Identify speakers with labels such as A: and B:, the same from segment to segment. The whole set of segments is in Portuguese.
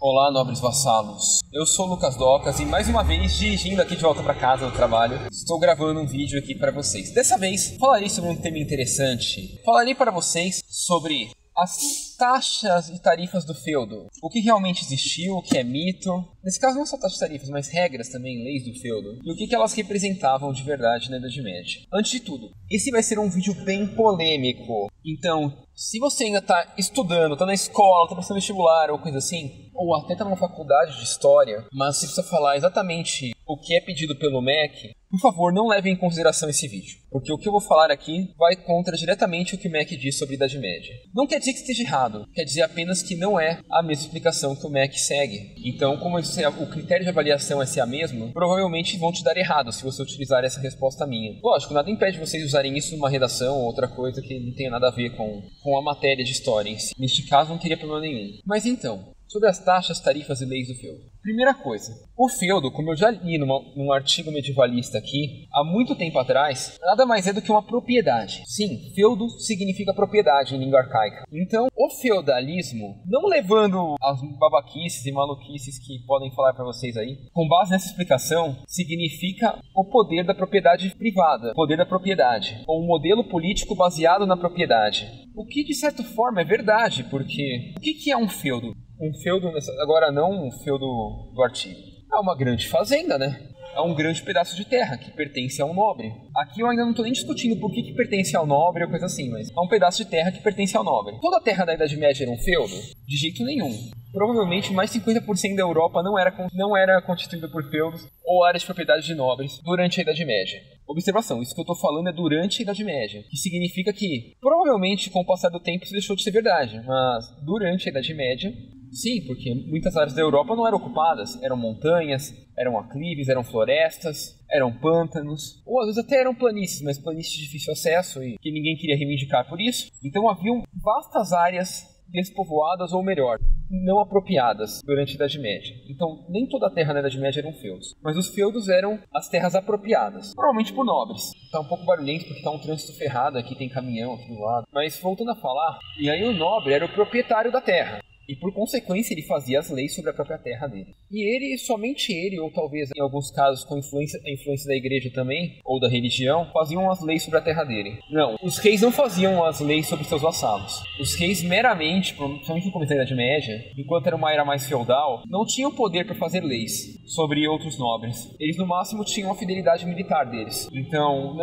A: Olá, nobres vassalos. Eu sou o Lucas Docas e mais uma vez, dirigindo aqui de volta para casa do trabalho, estou gravando um vídeo aqui para vocês. Dessa vez, falarei sobre um tema interessante. Falarei para vocês sobre as taxas e tarifas do feudo. O que realmente existiu, o que é mito. Nesse caso não só taxas e tarifas, mas regras também, leis do feudo. E o que elas representavam de verdade na Idade Média. Antes de tudo, esse vai ser um vídeo bem polêmico. Então, se você ainda está estudando, está na escola, está prestando vestibular ou coisa assim, ou até está numa faculdade de história, mas se precisa falar exatamente o que é pedido pelo MEC, por favor, não leve em consideração esse vídeo, porque o que eu vou falar aqui vai contra diretamente o que o MEC diz sobre a Idade Média. Não quer dizer que esteja errado, quer dizer apenas que não é a mesma explicação que o MEC segue. Então, como o critério de avaliação é ser a mesma, provavelmente vão te dar errado se você utilizar essa resposta minha. Lógico, nada impede vocês usarem isso numa redação ou outra coisa que não tenha nada a ver com a matéria de história em si. Neste caso, não teria problema nenhum. Mas então, sobre as taxas, tarifas e leis do feudo. Primeira coisa, o feudo, como eu já li num artigo medievalista aqui, há muito tempo atrás, nada mais é do que uma propriedade. Sim, feudo significa propriedade em língua arcaica. Então, o feudalismo, não levando as babaquices e maluquices que podem falar para vocês aí, com base nessa explicação, significa o poder da propriedade privada, poder da propriedade, ou um modelo político baseado na propriedade. O que, de certa forma, é verdade, porque o que é um feudo? Um feudo, agora não um feudo do artigo. É uma grande fazenda, né? É um grande pedaço de terra que pertence a um nobre. Aqui eu ainda não estou nem discutindo por que pertence ao nobre ou coisa assim, mas é um pedaço de terra que pertence ao nobre. Toda a terra da Idade Média era um feudo? De jeito nenhum. Provavelmente mais de 50% da Europa não era constituída por feudos ou áreas de propriedade de nobres durante a Idade Média. Observação, isso que eu estou falando é durante a Idade Média, que significa que provavelmente com o passar do tempo isso deixou de ser verdade, mas durante a Idade Média, sim, porque muitas áreas da Europa não eram ocupadas, eram montanhas, eram aclives, eram florestas, eram pântanos, ou às vezes até eram planícies, mas planícies de difícil acesso e que ninguém queria reivindicar por isso. Então haviam vastas áreas despovoadas, ou melhor, não apropriadas durante a Idade Média. Então, nem toda a terra na Idade Média eram feudos, mas os feudos eram as terras apropriadas, provavelmente por nobres. Tá um pouco barulhento porque tá um trânsito ferrado, aqui tem caminhão aqui do lado. Mas voltando a falar, e aí o nobre era o proprietário da terra. E por consequência ele fazia as leis sobre a própria terra dele. E ele, somente ele, ou talvez em alguns casos com a influência da igreja também, ou da religião, faziam as leis sobre a terra dele. Não, os reis não faziam as leis sobre seus vassalos. Os reis meramente, principalmente no começo da Idade Média, enquanto era uma era mais feudal, não tinham poder para fazer leis sobre outros nobres. Eles no máximo tinham a fidelidade militar deles. Então,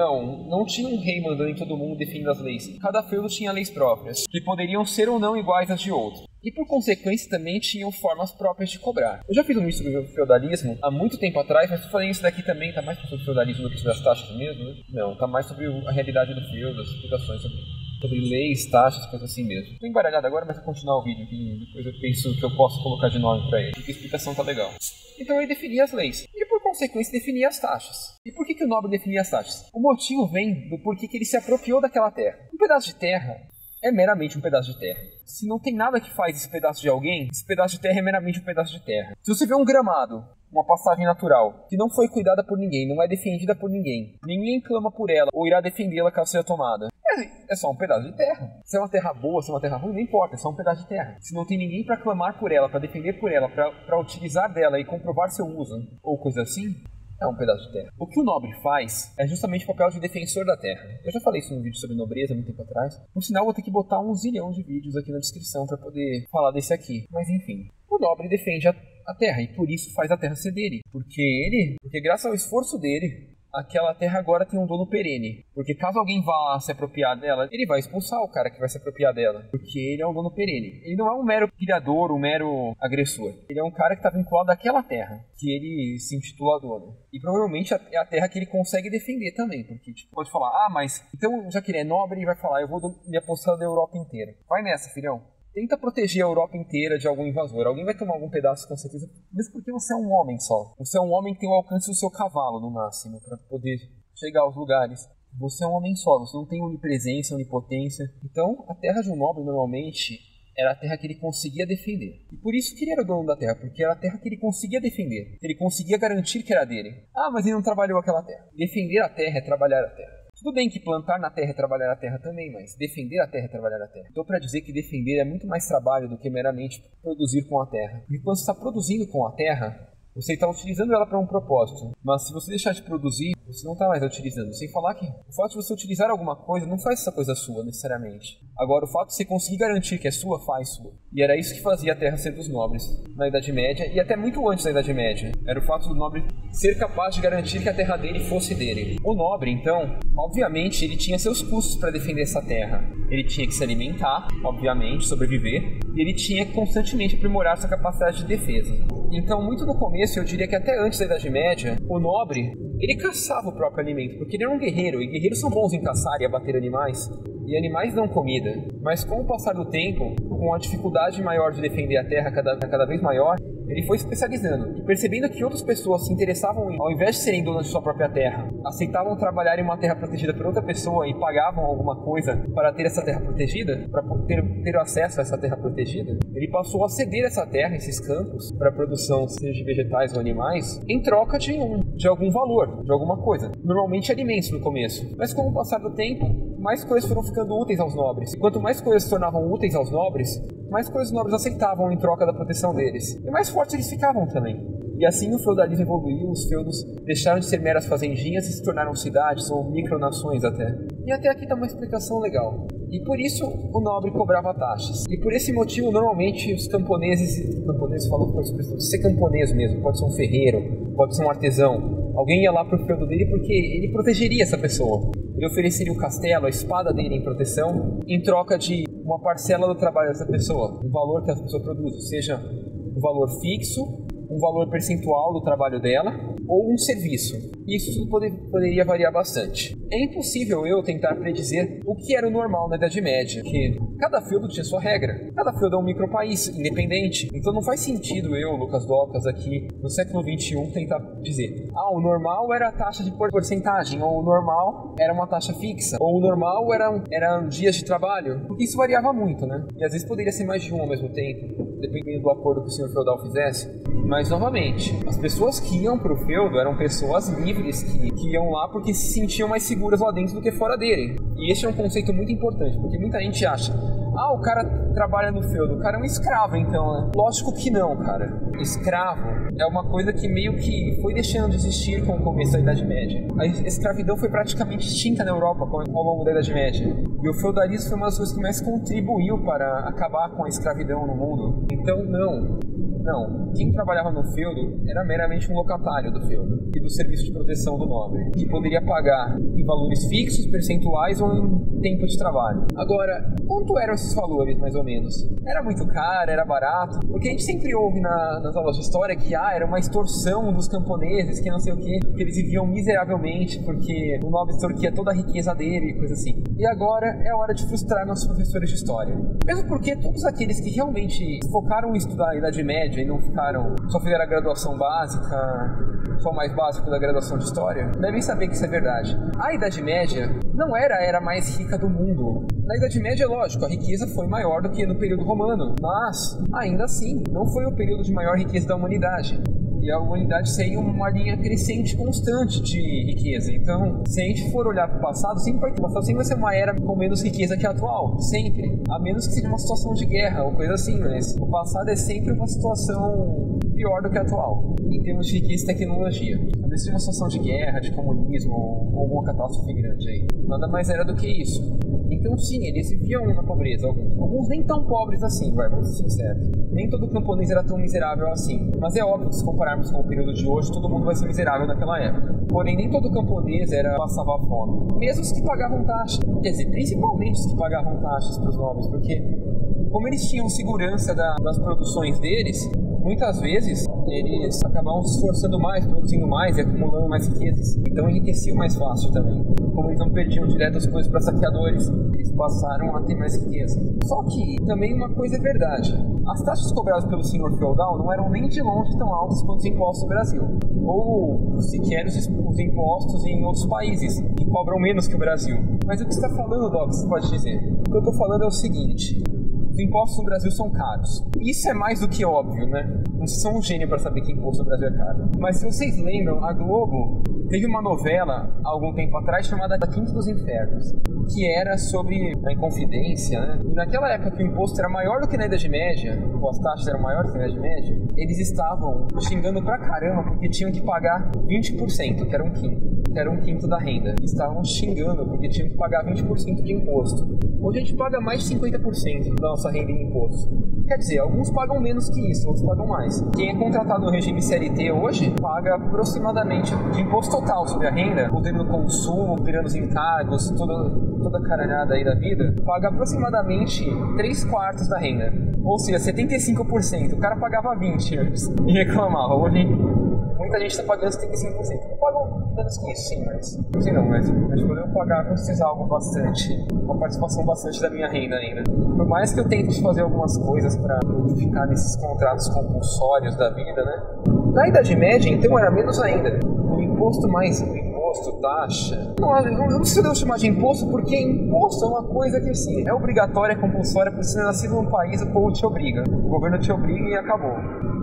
A: não tinha um rei mandando em todo mundo definindo as leis. Cada feudo tinha leis próprias, que poderiam ser ou não iguais às de outro. E por consequência também tinham formas próprias de cobrar. Eu já fiz um vídeo sobre o feudalismo há muito tempo atrás, mas tô falando isso daqui também, tá mais sobre o feudalismo do que sobre as taxas mesmo, né? Não, tá mais sobre a realidade do feudo, as explicações sobre leis, taxas, coisas assim mesmo. Tô embaralhado agora, mas vou continuar o vídeo, que depois eu penso que eu posso colocar de nome pra ele, porque a explicação tá legal. Então ele definia as leis, e por consequência definia as taxas. E por que o nobre definia as taxas? O motivo vem do porquê que ele se apropriou daquela terra. Um pedaço de terra é meramente um pedaço de terra. Se não tem nada que faz esse pedaço de alguém, esse pedaço de terra é meramente um pedaço de terra. Se você vê um gramado, uma passagem natural, que não foi cuidada por ninguém, não é defendida por ninguém, ninguém clama por ela ou irá defendê-la caso seja tomada, é só um pedaço de terra. Se é uma terra boa, se é uma terra ruim, não importa, é só um pedaço de terra. Se não tem ninguém para clamar por ela, para defender por ela, para utilizar dela e comprovar seu uso, ou coisa assim, é um pedaço de terra. O que o nobre faz é justamente o papel de defensor da terra. Eu já falei isso num vídeo sobre nobreza há muito tempo atrás. Por sinal, vou ter que botar 1 zilhão de vídeos aqui na descrição para poder falar desse aqui. Mas enfim, o nobre defende a terra e por isso faz a terra ser dele. Porque graças ao esforço dele, aquela terra agora tem um dono perene. Porque caso alguém vá se apropriar dela, ele vai expulsar o cara que vai se apropriar dela. Porque ele é um dono perene. Ele não é um mero criador, um mero agressor. Ele é um cara que está vinculado àquela terra, que ele se intitula dono. E provavelmente é a terra que ele consegue defender também. Porque tipo, pode falar, mas então já que ele é nobre, ele vai falar, eu vou me apossar da Europa inteira. Vai nessa, filhão. Tenta proteger a Europa inteira de algum invasor. Alguém vai tomar algum pedaço com certeza. Mesmo porque você é um homem só. Você é um homem que tem o alcance do seu cavalo, no máximo, para poder chegar aos lugares. Você é um homem só. Você não tem onipresença, onipotência. Então, a terra de um nobre, normalmente, era a terra que ele conseguia defender. E por isso que ele era o dono da terra. Porque era a terra que ele conseguia defender. Ele conseguia garantir que era dele. Ah, mas ele não trabalhou aquela terra. Defender a terra é trabalhar a terra. Tudo bem que plantar na terra é trabalhar na terra também, mas defender a terra é trabalhar na terra. Estou para dizer que defender é muito mais trabalho do que meramente produzir com a terra. E quando você está produzindo com a terra, você está utilizando ela para um propósito. Mas se você deixar de produzir, você não está mais a utilizando. Sem falar que o fato de você utilizar alguma coisa não faz essa coisa sua, necessariamente. Agora, o fato de você conseguir garantir que é sua, faz sua. E era isso que fazia a terra ser dos nobres na Idade Média, e até muito antes da Idade Média. Era o fato do nobre ser capaz de garantir que a terra dele fosse dele. O nobre, então, obviamente, ele tinha seus custos para defender essa terra. Ele tinha que se alimentar, obviamente, sobreviver, e ele tinha que constantemente aprimorar sua capacidade de defesa. Então, muito no começo, eu diria que até antes da Idade Média, o nobre, ele caçava o próprio alimento, porque ele era um guerreiro, e guerreiros são bons em caçar e abater animais, e animais dão comida. Mas com o passar do tempo, com a dificuldade maior de defender a terra cada vez maior, ele foi se especializando, e percebendo que outras pessoas se interessavam em, ao invés de serem donas de sua própria terra, aceitavam trabalhar em uma terra protegida por outra pessoa e pagavam alguma coisa para ter essa terra protegida, para ter acesso a essa terra protegida, ele passou a ceder essa terra, esses campos, para a produção, seja de vegetais ou animais, em troca de algum valor, de alguma coisa. Normalmente alimentos no começo, mas com o passar do tempo, mais coisas foram ficando úteis aos nobres. E quanto mais coisas se tornavam úteis aos nobres, mais coisas os nobres aceitavam em troca da proteção deles. E mais fortes eles ficavam também. E assim o feudalismo evoluiu, os feudos deixaram de ser meras fazendinhas e se tornaram cidades ou micronações até. E até aqui dá uma explicação legal. E por isso o nobre cobrava taxas. E por esse motivo, normalmente, os camponeses falam por expressão, ser camponês mesmo, pode ser um ferreiro, pode ser um artesão. Alguém ia lá pro feudo dele porque ele protegeria essa pessoa. Ele ofereceria o castelo, a espada dele em proteção, em troca de uma parcela do trabalho dessa pessoa, o valor que a pessoa produz, seja um valor fixo, um valor percentual do trabalho dela, ou um serviço. Isso tudo poderia variar bastante. É impossível eu tentar predizer o que era o normal na Idade Média, porque cada feudo tinha sua regra. Cada feudo é um micropaís, independente. Então não faz sentido eu, Lucas Docas, aqui no século XXI, tentar dizer o normal era a taxa de porcentagem, ou o normal era uma taxa fixa, ou o normal eram dias de trabalho, porque isso variava muito, né? E às vezes poderia ser mais de um ao mesmo tempo, dependendo do acordo que o senhor feudal fizesse. Mas, novamente, as pessoas que iam pro feudo eram pessoas livres que iam lá porque se sentiam mais seguras lá dentro do que fora dele. E esse é um conceito muito importante, porque muita gente acha, o cara trabalha no feudo, o cara é um escravo então, né? Lógico que não, cara. Escravo é uma coisa que meio que foi deixando de existir com o começo da Idade Média. A escravidão foi praticamente extinta na Europa ao longo da Idade Média. E o feudalismo foi uma das coisas que mais contribuiu para acabar com a escravidão no mundo. Então, não. Quem trabalhava no feudo era meramente um locatário do feudo e do serviço de proteção do nobre, que poderia pagar em valores fixos, percentuais ou em tempo de trabalho. Agora, quanto eram esses valores, mais ou menos? Era muito caro? Era barato? Porque a gente sempre ouve nas aulas de história que era uma extorsão dos camponeses, que não sei o quê, que eles viviam miseravelmente porque o nobre extorquia toda a riqueza dele e coisa assim. E agora é hora de frustrar nossos professores de história. Mesmo porque todos aqueles que realmente focaram em estudar a Idade Média e não só fizeram a graduação básica, só o mais básico da graduação de História, devem saber que isso é verdade. A Idade Média não era a era mais rica do mundo. Na Idade Média, lógico, a riqueza foi maior do que no período romano, mas, ainda assim, não foi o período de maior riqueza da humanidade. E a humanidade segue uma linha crescente constante de riqueza. Então, se a gente for olhar para o passado, sempre vai ser uma era com menos riqueza que a atual. Sempre. A menos que seja uma situação de guerra ou coisa assim, mas o passado é sempre uma situação pior do que a atual, em termos de riqueza e tecnologia. A menos que seja uma situação de guerra, de comunismo ou alguma catástrofe grande aí. Nada mais era do que isso. Então, sim, eles viviam na pobreza, alguns nem tão pobres assim, vamos ser sinceros. Nem todo camponês era tão miserável assim. Mas é óbvio que se compararmos com o período de hoje, todo mundo vai ser miserável naquela época. Porém, nem todo camponês passava fome. Mesmo os que pagavam taxa. Quer dizer, principalmente os que pagavam taxas para os nobres, porque como eles tinham segurança das produções deles, muitas vezes eles acabavam se esforçando mais, produzindo mais e acumulando mais riquezas. Então enriqueciam mais fácil também. Como eles não perdiam direto as coisas para saqueadores, eles passaram a ter mais riqueza. Só que também uma coisa é verdade. As taxas cobradas pelo senhor feudal não eram nem de longe tão altas quanto os impostos do Brasil. Ou sequer os impostos em outros países, que cobram menos que o Brasil. Mas o que você está falando, Doc, você pode dizer? O que eu estou falando é o seguinte: os impostos no Brasil são caros. Isso é mais do que óbvio, né? Não são um gênio para saber que imposto no Brasil é caro. Mas se vocês lembram, a Globo teve uma novela há algum tempo atrás chamada Quinta dos Infernos, que era sobre a Inconfidência, né? E naquela época que o imposto era maior do que na Idade Média, ou as taxas eram maiores que na Idade Média, eles estavam xingando pra caramba porque tinham que pagar 20%, que era um quinto da renda. Estavam xingando porque tinham que pagar 20% de imposto. Hoje a gente paga mais de 50% da nossa renda em imposto. Quer dizer, alguns pagam menos que isso, outros pagam mais. Quem é contratado no regime CLT hoje paga aproximadamente de imposto total sobre a renda, considerando o consumo, considerando os encargos, toda a caralhada aí da vida, paga aproximadamente 3/4 da renda. Ou seja, 75%. O cara pagava 20% antes e reclamava. Hoje muita gente está pagando 75%. Não pagam menos que isso, sim, mas não sei não, mas quando eu pagar, com certeza algo bastante, uma participação bastante da minha renda ainda. Por mais que eu tente fazer algumas coisas para ficar nesses contratos compulsórios da vida, né? Na Idade Média, então, era menos ainda. O imposto, taxa... Eu não sei se eu devo chamar de imposto, porque imposto é uma coisa que, assim, é obrigatória, é compulsória, porque se você é nascido num país, o povo te obriga. O governo te obriga e acabou.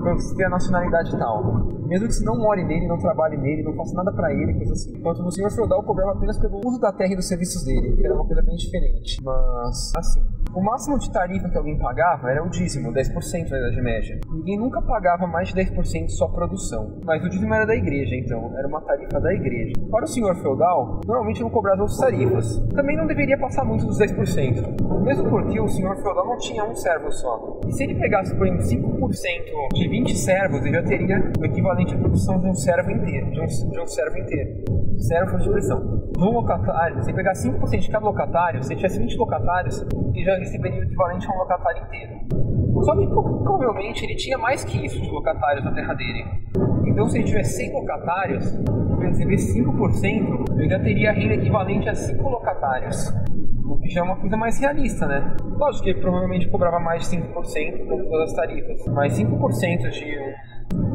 A: Pra você ter a nacionalidade e tal. Mesmo que você não more nele, não trabalhe nele, não faça nada pra ele, coisa assim. Enquanto no senhor feudal cobrava apenas pelo uso da terra e dos serviços dele, que era uma coisa bem diferente. Mas, assim, o máximo de tarifa que alguém pagava era o dízimo, 10% na Idade Média. Ninguém nunca pagava mais de 10% só produção. Mas o dízimo era da igreja, então, era uma tarifa da igreja. Para o senhor feudal, normalmente não cobrava outras tarifas. Também não deveria passar muito dos 10%. Mesmo porque o senhor feudal não tinha um servo só. E se ele pegasse, por exemplo, 5% de 20 servos, ele já teria o equivalente à produção de um servo inteiro. De um servo inteiro. Servo de expressão. De um locatário, se pegar 5% de cada locatário, se tivesse 20 locatários, ele já receberia o equivalente a um locatário inteiro. Só que provavelmente ele tinha mais que isso de locatários na terra dele. Então se ele tivesse 100 locatários, para receber 5%, ele já teria a renda equivalente a 5 locatários. O que já é uma coisa mais realista, né? Lógico que ele provavelmente cobrava mais de 5% por todas as tarifas. Mas 5%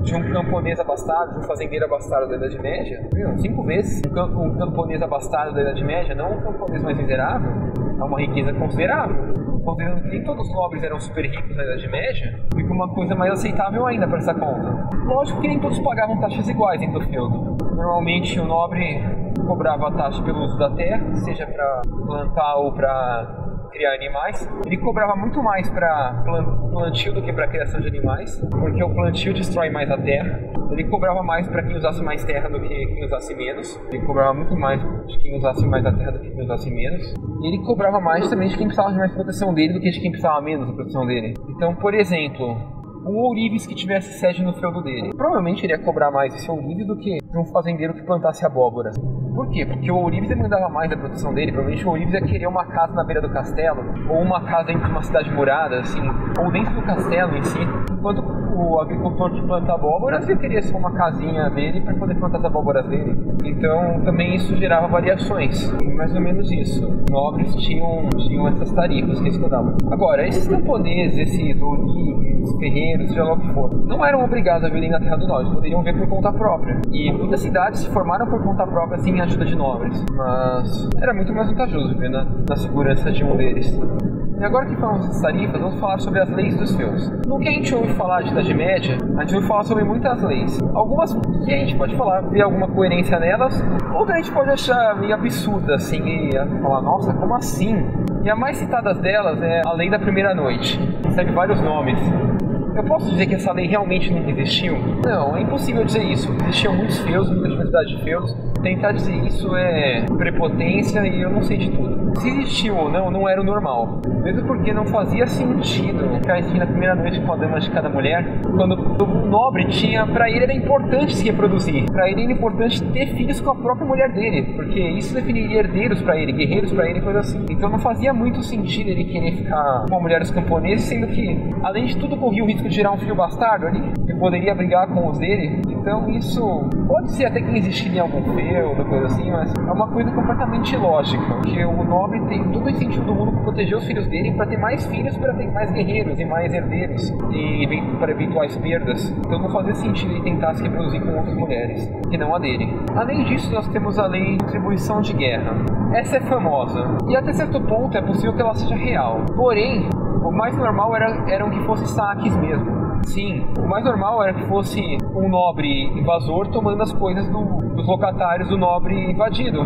A: de um camponês abastado, de um fazendeiro abastado da Idade Média, 5 vezes um camponês abastado da Idade Média, não um camponês mais miserável, é uma riqueza considerável. Considerando que nem todos os nobres eram super ricos na Idade Média, fica uma coisa mais aceitável ainda para essa conta. Lógico que nem todos pagavam taxas iguais dentro do feudo. Normalmente o nobre cobrava a taxa pelo uso da terra, seja para plantar ou para criar animais. Ele cobrava muito mais para plantio do que para criação de animais, porque o plantio destrói mais a terra. Ele cobrava mais para quem usasse mais terra do que quem usasse menos. Ele cobrava muito mais de quem usasse mais a terra do que quem usasse menos. E ele cobrava mais também de quem precisava de mais proteção dele do que de quem precisava menos da proteção dele. Então, por exemplo, um ourives que tivesse sede no feudo dele, provavelmente ele ia cobrar mais desse ourives do que de um fazendeiro que plantasse abóboras. Por quê? Porque o ourives demandava mais da proteção dele. Provavelmente o ourives ia querer uma casa na beira do castelo, ou uma casa dentro de uma cidade murada, assim, ou dentro do castelo em si, enquanto o agricultor que planta abóboras ia querer só uma casinha dele para poder plantar as abóboras dele. Então também isso gerava variações, mais ou menos isso. Nobres tinham essas tarifas que eles cobravam. Agora, esses camponeses, esses ourives, ferreiros, seja lá o que for, não eram obrigados a viver na Terra do Norte, poderiam ver por conta própria. E muitas cidades se formaram por conta própria sem a ajuda de nobres, mas era muito mais vantajoso viver na segurança de um deles. E agora que falamos das tarifas, vamos falar sobre as leis dos feudos. No que a gente ouve falar de Idade Média, a gente ouve falar sobre muitas leis. Algumas que a gente pode falar, ver alguma coerência nelas, outras a gente pode achar meio absurda, assim, e falar, nossa, como assim? E a mais citada delas é a Lei da Primeira Noite. Recebe vários nomes. Eu posso dizer que essa lei realmente nunca existiu? Não, é impossível dizer isso. Existiam muitos feudos, muita diversidade de feudos. Tentar dizer isso é prepotência e eu não sei de tudo. Se existiu ou não, não era o normal. Mesmo porque não fazia sentido ficar assim na primeira noite com a dama de cada mulher, quando o nobre tinha, pra ele era importante se reproduzir. Pra ele era importante ter filhos com a própria mulher dele, porque isso definiria herdeiros pra ele, guerreiros pra ele, coisa assim. Então não fazia muito sentido ele querer ficar com a mulher dos camponeses, sendo que, além de tudo, corria o risco de gerar um filho bastardo ali, que poderia brigar com os dele. Então isso pode ser até que existiria algum feudo, coisa assim, mas é uma coisa completamente ilógica, porque o nobre tem todo o incentivo do mundo para proteger os filhos dele, para ter mais filhos, para ter mais guerreiros e mais herdeiros, e para eventuais perdas. Então não fazia sentido ele tentar se reproduzir com outras mulheres, que não a dele. Além disso, nós temos a lei de contribuição de guerra. Essa é famosa, e até certo ponto é possível que ela seja real. Porém, o mais normal eram que fossem saques mesmo. Sim, o mais normal era que fosse um nobre invasor tomando as coisas dos locatários do nobre invadido.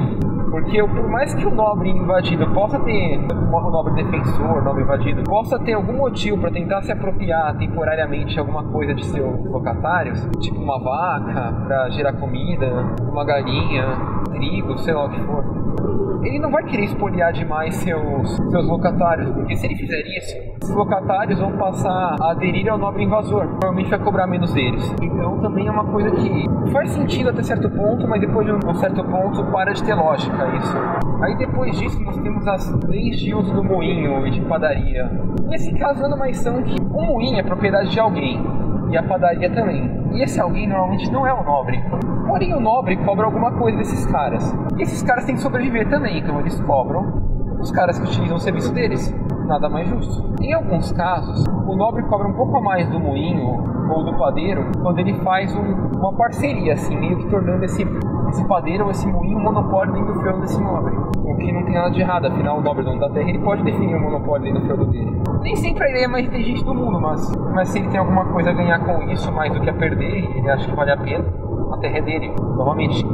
A: Porque por mais que o nobre invadido possa ter, o nobre defensor, o nobre invadido, possa ter algum motivo para tentar se apropriar temporariamente alguma coisa de seus locatários, tipo uma vaca para gerar comida, uma galinha, trigo, sei lá o que for, ele não vai querer espoliar demais seus locatários, porque se ele fizer isso, esses locatários vão passar a aderir ao nobre invasor, provavelmente vai cobrar menos deles. Então também é uma coisa que faz sentido até certo ponto, mas depois de um certo ponto para de ter lógica isso. Aí depois disso nós temos as leis de uso do moinho e de padaria. Nesse caso nada mais são que o moinho é propriedade de alguém, e a padaria também. E esse alguém normalmente não é o nobre. Porém o nobre cobra alguma coisa desses caras. E esses caras têm que sobreviver também, então eles cobram os caras que utilizam o serviço deles. Nada mais justo. Em alguns casos, o nobre cobra um pouco a mais do moinho ou do padeiro quando ele faz uma parceria, assim, meio que tornando esse padeiro ou esse moinho um monopólio dentro do feudo desse nobre. O que não tem nada de errado, afinal o nobre dono da terra ele pode definir um monopólio dentro do feudo dele. Nem sempre a ideia é mais inteligente do mundo, mas se ele tem alguma coisa a ganhar com isso mais do que a perder, ele acha que vale a pena, a terra é dele. Novamente,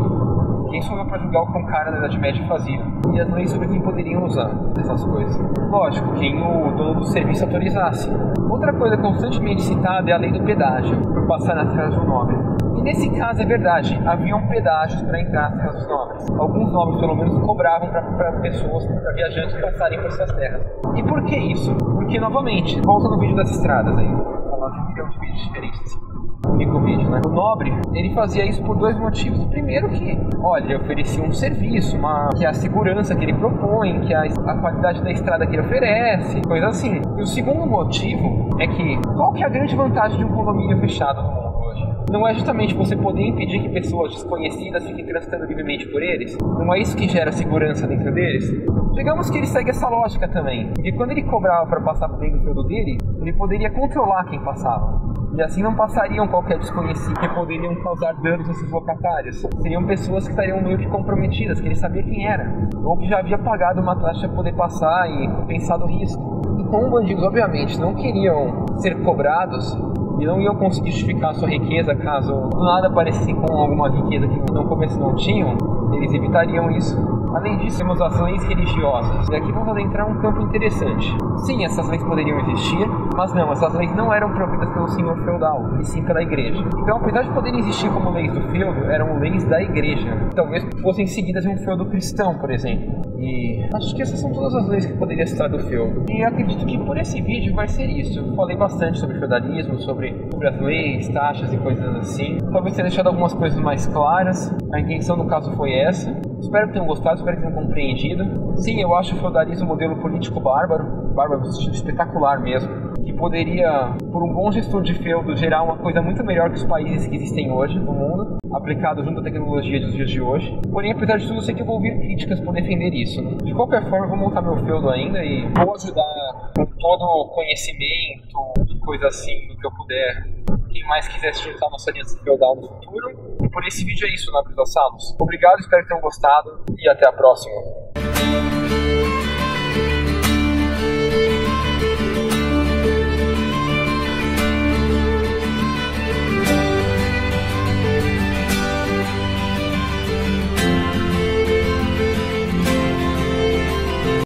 A: quem sou eu para julgar o que um cara da Idade Média fazia? E as leis sobre quem poderiam usar essas coisas? Lógico, quem o dono do serviço autorizasse. Outra coisa constantemente citada é a lei do pedágio, por passar nas terras dos nobres. E nesse caso é verdade, haviam pedágios para entrar nas terras dos nobres. Alguns nobres, pelo menos, cobravam para pessoas, para viajantes passarem por suas terras. E por que isso? Porque, novamente, volta no vídeo das estradas aí, vou falar de um milhão de vídeos diferentes. Único vídeo, né? O nobre, ele fazia isso por dois motivos. O primeiro que, olha, ele oferecia um serviço, que é a segurança que ele propõe, que é a qualidade da estrada que ele oferece, coisa assim. E o segundo motivo é que, qual que é a grande vantagem de um condomínio fechado no mundo hoje? Não é justamente você poder impedir que pessoas desconhecidas fiquem transitando livremente por eles? Não é isso que gera segurança dentro deles? Digamos que ele segue essa lógica também, porque quando ele cobrava para passar por dentro do feudo dele, ele poderia controlar quem passava. E assim não passariam qualquer desconhecido que poderiam causar danos a esses locatários. Seriam pessoas que estariam meio que comprometidas, que ele sabia quem era, ou que já havia pagado uma taxa para poder passar e compensado o risco. E como bandidos, obviamente, não queriam ser cobrados e não iam conseguir justificar a sua riqueza caso do nada aparecessem com alguma riqueza que no começo não tinham, eles evitariam isso. Além disso, temos as leis religiosas. E aqui vamos adentrar um campo interessante. Sim, essas leis poderiam existir, mas não, essas leis não eram providas pelo senhor feudal, e sim pela igreja. Então, apesar de poderem existir como leis do feudo, eram leis da igreja. Talvez fossem seguidas em um feudo cristão, por exemplo. E acho que essas são todas as leis que poderia citar do feudo. E acredito que por esse vídeo vai ser isso. Eu falei bastante sobre feudalismo, sobre as leis, taxas e coisas assim. Talvez tenha deixado algumas coisas mais claras. A intenção no caso foi essa. Espero que tenham gostado, espero que tenham compreendido. Sim, eu acho o feudalismo um modelo político bárbaro no sentido espetacular mesmo, que poderia, por um bom gestor de feudo, gerar uma coisa muito melhor que os países que existem hoje no mundo, aplicado junto à tecnologia dos dias de hoje. Porém, apesar de tudo, eu sei que eu vou ouvir críticas por defender isso, né? De qualquer forma, eu vou montar meu feudo ainda e vou ajudar com todo o conhecimento e coisa assim do que eu puder. Quem mais quiser se juntar à nossa aliança feudal no futuro. E por esse vídeo é isso, nobres vassalos. Obrigado, espero que tenham gostado e até a próxima.